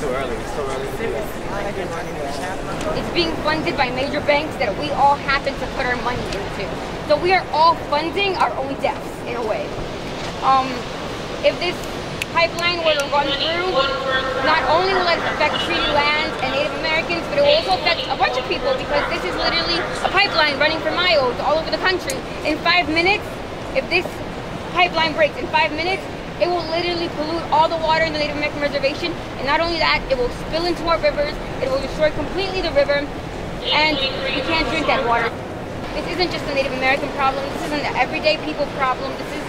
too early. It's too early to do that. It's being funded by major banks that we all happen to put our money into. So we are all funding our own deaths in a way. If this pipeline were to run through, not only will it affect treaty lands and Native Americans, but it will also affect a bunch of people, because this is literally a pipeline running for miles all over the country. In 5 minutes, if this pipeline breaks in 5 minutes, it will literally pollute all the water in the Native American reservation, and not only that, it will spill into our rivers, it will destroy completely the river, and we can't drink that water. This isn't just a Native American problem, this isn't an everyday people problem, this is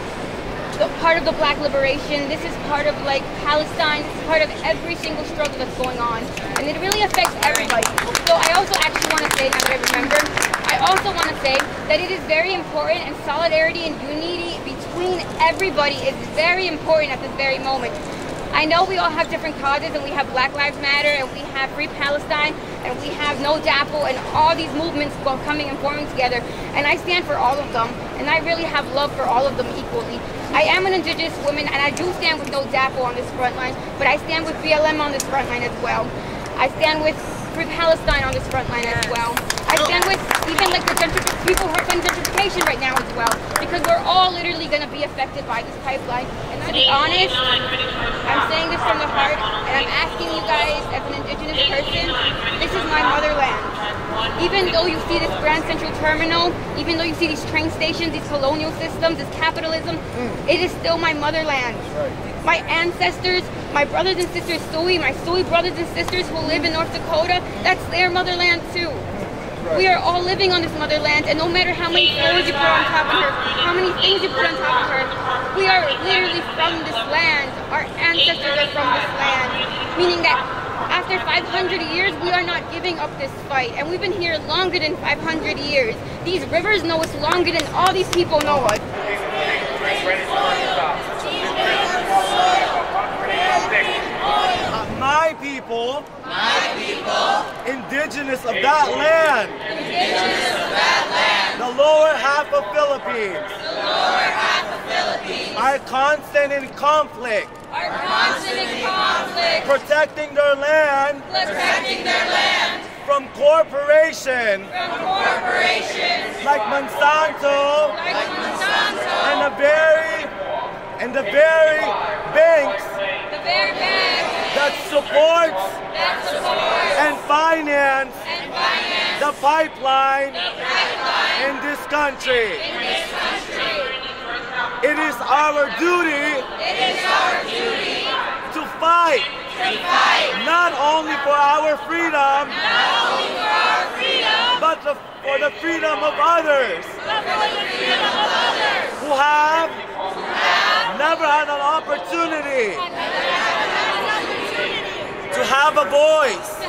part of the Black liberation, this is part of like Palestine, this is part of every single struggle that's going on, and it really affects everybody. So I also actually want to say, now that I remember, I also want to say that it is very important, and solidarity and unity between everybody is very important at this very moment. I know we all have different causes, and we have Black Lives Matter, and we have Free Palestine, and we have No DAPL, and all these movements coming and forming together, and I stand for all of them, and I really have love for all of them equally. I am an indigenous woman, and I do stand with No DAPL on this front line, but I stand with BLM on this front line as well. I stand with Free Palestine on this front line as well. I stand with even like the people who are fighting gentrification right now as well, because we're all literally going to be affected by this pipeline. And to be honest, I'm saying this from the heart, and I'm asking you guys as an indigenous person, this is my motherland. Even though you see this Grand Central Terminal, even though you see these train stations, these colonial systems, this capitalism, it is still my motherland. My ancestors, my brothers and sisters, my Sui brothers and sisters who live in North Dakota, that's their motherland too. We are all living on this motherland, and no matter how many floors you put on top of her, how many things you put on top of her, we are literally from this land. Our ancestors are from this land, meaning that after 500 years, we are not giving up this fight, and we've been here longer than 500 years. These rivers know us longer than all these people know us. My people, indigenous of that land, the lower half of Philippines, are constant in conflict, protecting their land, from corporations like Monsanto, and the very banks that supports and finance the pipeline in this country. It is our duty to fight, not only for our freedom, but for the freedom of others who have never had an opportunity to have a voice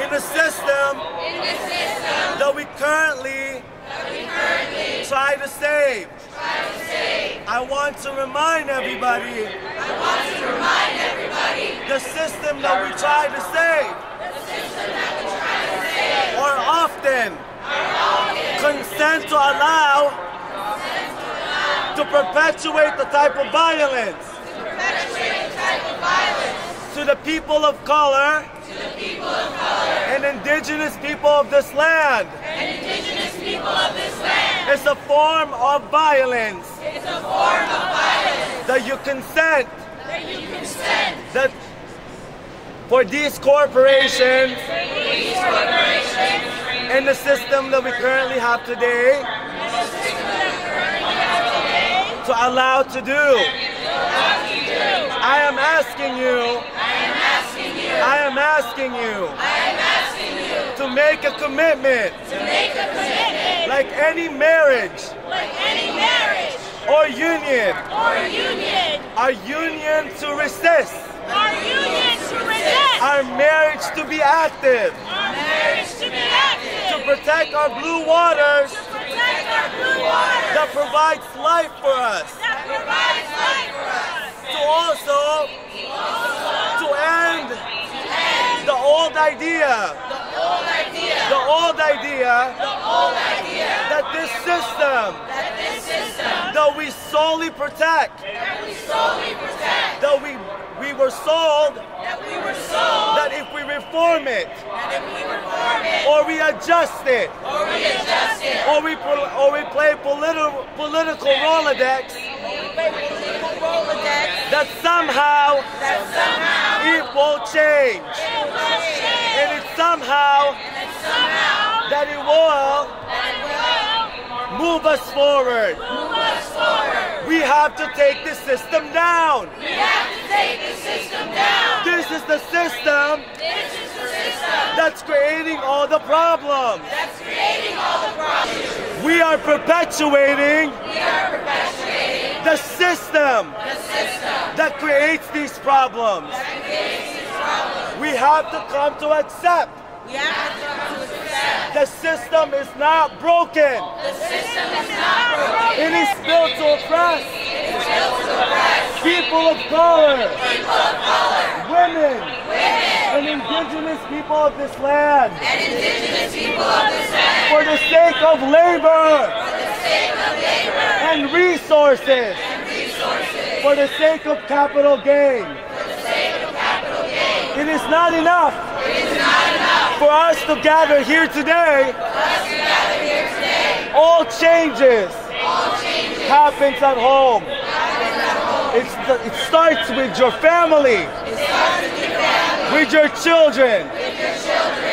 in the system that we currently try to save. I want to remind everybody, the system that we try to save or often consent to allow to perpetuate the type of violence to the people of color and indigenous people of this land. It's a form of violence that you consent that for these corporations in the system that we currently have today to allow to do. I am asking you to make a commitment, like any marriage or union, our union to resist, our marriage to be active, to protect our blue waters that provides life for us, to also to end the old idea that this system that we solely protect, that we We were sold that if we reform it, or we adjust it, or we play political Rolodex, that somehow it will change. And it's somehow that it will move us forward. We have to take the system down. This is the system that's creating all the problems. We are perpetuating the system that creates these problems. We have to come to accept the system is not broken. It is built to oppress people of color, women, and indigenous people of this land. For the sake of labor and resources. For the sake of capital gain. It is not enough for us to gather here today. All changes happens at home. It starts with your family, with your children.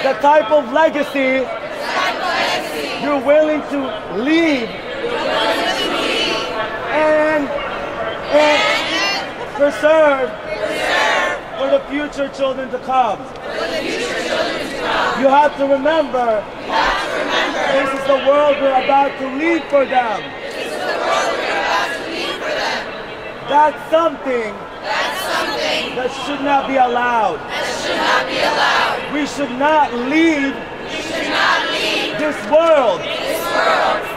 The type of legacy you're willing to leave and preserve for the future children to come. You have to remember, this is the world we're about to leave for them. That's something that should not be allowed. We should not leave this world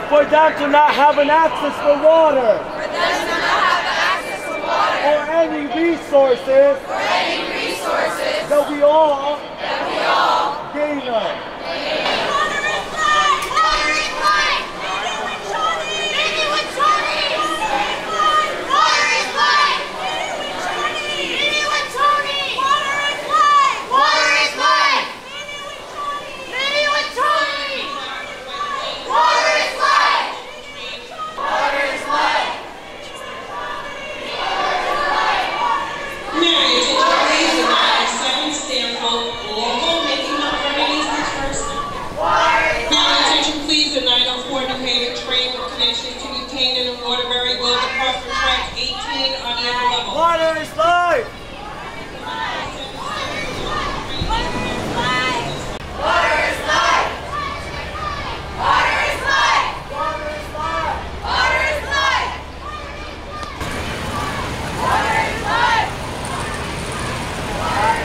for them to not have an access for water or any resources that we all gain on. Water is life! Water is life! Water is life! Water is life! Water is life! Water is life! Water is life! Water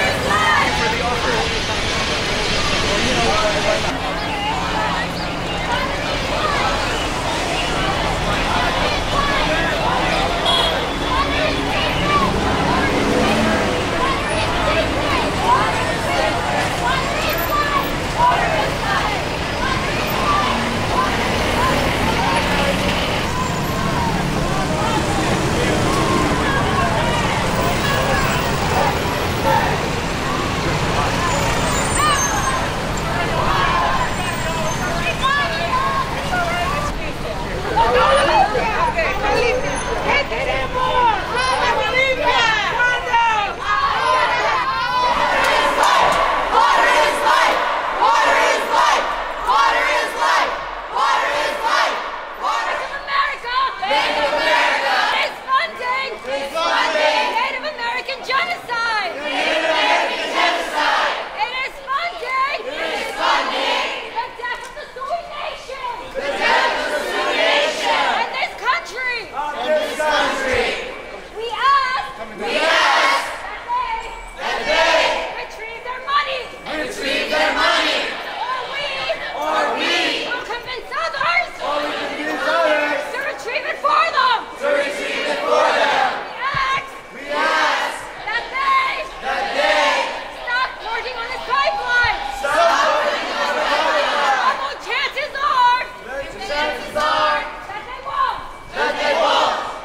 is life! For the offer.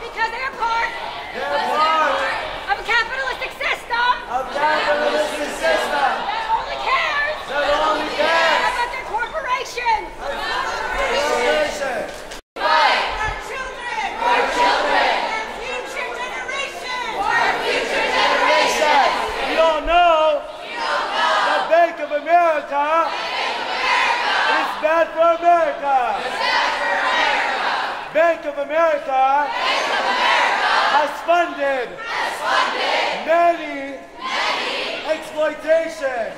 Because they're part America is bad for America. Bank of America has funded many exploitation.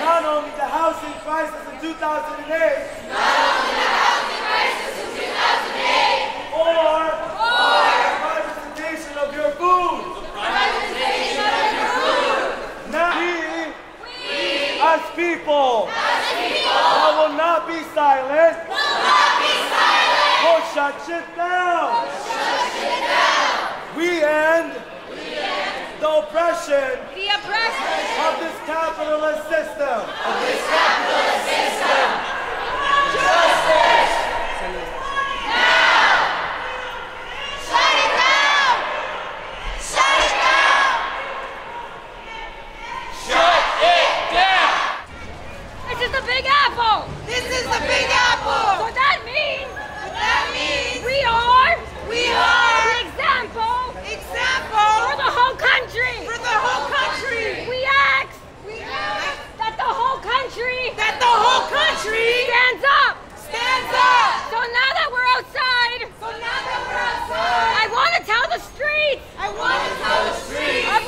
Not only the housing crisis in 2008, or the privatization of your food. Now we, as people, that will not be silent, will shut shit down. We end the oppression of this capitalist system. Justice! This is the Big Apple! This is the Big Apple! So that means we are the example for the whole country! We ask that the whole country stands up! So now that we're outside, I want to tell the streets of